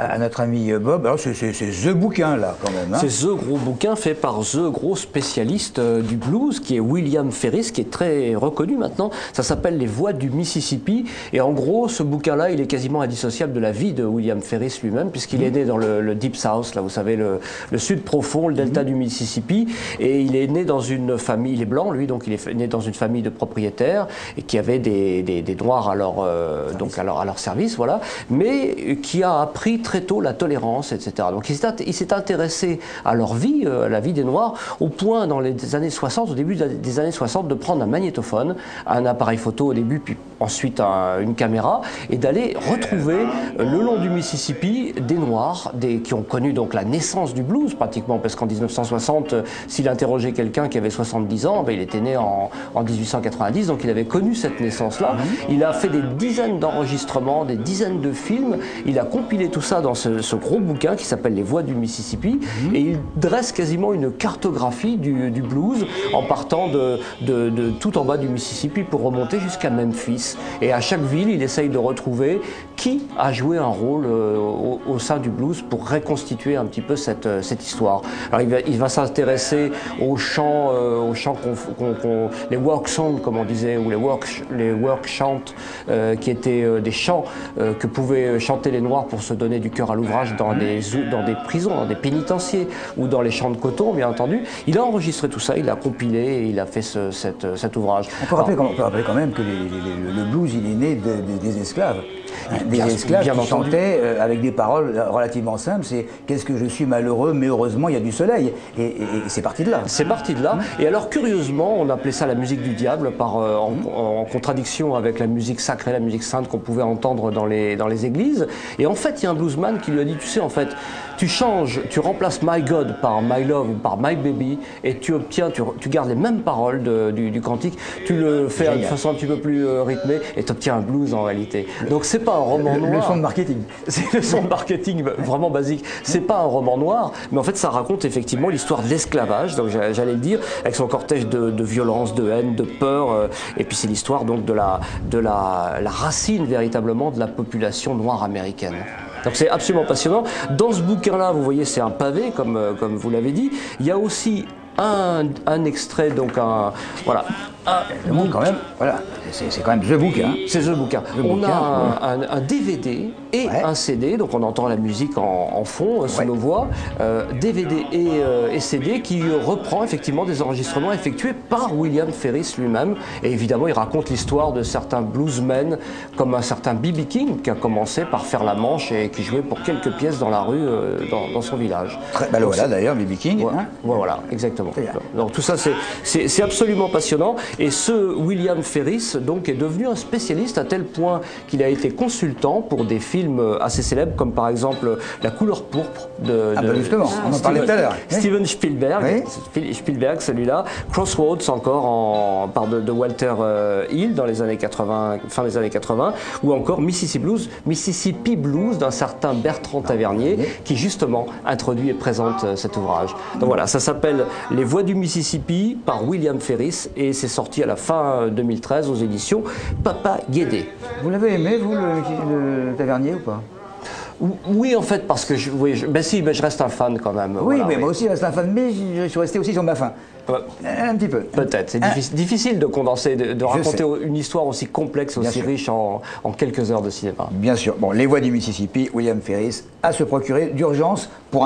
à notre ami Bob. Alors c'est The bouquin là quand même. Hein. C'est The gros bouquin fait par The gros spécialiste du blues qui est William Ferris, qui est très reconnu maintenant. Ça s'appelle Les Voix du Mississippi. Et en gros, ce bouquin-là, il est quasiment indissociable de la vie de William Ferris lui-même, puisqu'il est né dans le Deep South, là vous savez, le sud profond, le delta du Mississippi. Et il est né dans une famille, il est blanc lui, donc il est né dans une famille de propriétaires et qui avait des noirs à leur service, voilà, mais qui a appris très tôt la tolérance, etc. Donc il s'est intéressé à leur vie, à la vie des Noirs, au point dans les années 60, au début des années 60, de prendre un magnétophone, un appareil photo au début, puis ensuite une caméra, et d'aller retrouver le long du Mississippi des Noirs, qui ont connu donc la naissance du blues pratiquement, parce qu'en 1960, s'il interrogeait quelqu'un qui avait 70 ans, ben, il était né en 1890, donc il avait connu cette naissance-là. Il a fait des dizaines d'enregistrements, des dizaines de films, il a compilé tout ça dans ce gros bouquin qui s'appelle Les Voix du Mississippi, et il dresse quasiment une cartographie du blues en partant de tout en bas du Mississippi pour remonter jusqu'à Memphis. Et à chaque ville, il essaye de retrouver qui a joué un rôle au sein du blues pour reconstituer un petit peu cette histoire. Alors il va s'intéresser aux chants, les work songs comme on disait, ou les work chants, qui étaient des chants que pouvaient chanter les Noirs pour se donner du cœur à l'ouvrage dans des prisons, dans des pénitenciers ou dans les champs de coton, bien entendu. Il a enregistré tout ça, il a compilé et il a fait cet ouvrage. On peut rappeler quand même que le blues, il est né des esclaves. Des esclaves qui chantaient avec des paroles relativement simples, c'est « qu'est-ce que je suis malheureux, mais heureusement il y a du soleil ». Et c'est parti de là. C'est parti de là. Et alors curieusement, on appelait ça la musique du diable, en contradiction avec la musique sacrée, la musique sainte qu'on pouvait entendre dans les églises. Et en fait, il y a un bluesman qui lui a dit, tu sais, en fait, tu remplaces My God par My Love ou par My Baby, et tu gardes les mêmes paroles du cantique, tu le fais de façon un petit peu plus rythmée, et tu obtiens un blues en réalité. Donc c'est pas un roman noir. Leçon de marketing. C'est une leçon de marketing vraiment basique. C'est pas un roman noir, mais en fait ça raconte effectivement l'histoire de l'esclavage, donc j'allais le dire, avec son cortège de violence, de haine, de peur, et puis c'est l'histoire donc de la racine véritablement de la population noire américaine. Donc c'est absolument passionnant. Dans ce bouquin-là, vous voyez, c'est un pavé, comme vous l'avez dit. Il y a aussi un extrait, donc voilà. Quand même, voilà, c'est quand même The bouquin. C'est The bouquin. On a un DVD et un CD, donc on entend la musique en fond, sous nos voix. DVD et CD qui reprend effectivement des enregistrements effectués par William Ferris lui-même. Et évidemment, il raconte l'histoire de certains bluesmen, comme un certain B.B. King, qui a commencé par faire la manche et qui jouait pour quelques pièces dans la rue, dans son village. Voilà d'ailleurs, B.B. King. Voilà, exactement. Donc tout ça, c'est absolument passionnant. Et ce William Ferris donc est devenu un spécialiste à tel point qu'il a été consultant pour des films assez célèbres comme par exemple La couleur pourpre de justement, on en parlait tout à l'heure. Steven Spielberg, Spielberg celui-là, Crossroads encore de Walter Hill dans les années 80, fin des années 80, ou encore Mississippi Blues d'un certain Bertrand Tavernier qui justement introduit et présente cet ouvrage. Donc voilà, ça s'appelle Les Voix du Mississippi par William Ferris et c'est sorti à la fin 2013 aux éditions Papa Guédé. Vous l'avez aimé, vous, le Tavernier, ou pas? Oui, en fait, parce que je reste un fan quand même. Oui, voilà, mais moi aussi, je reste un fan, mais je suis resté aussi sur ma faim. Un petit peu. Peut-être. C'est difficile de condenser, de raconter une histoire aussi complexe, aussi riche en quelques heures de cinéma. Bien sûr. Bon, Les Voix du Mississippi, William Ferris, à se procurer d'urgence pour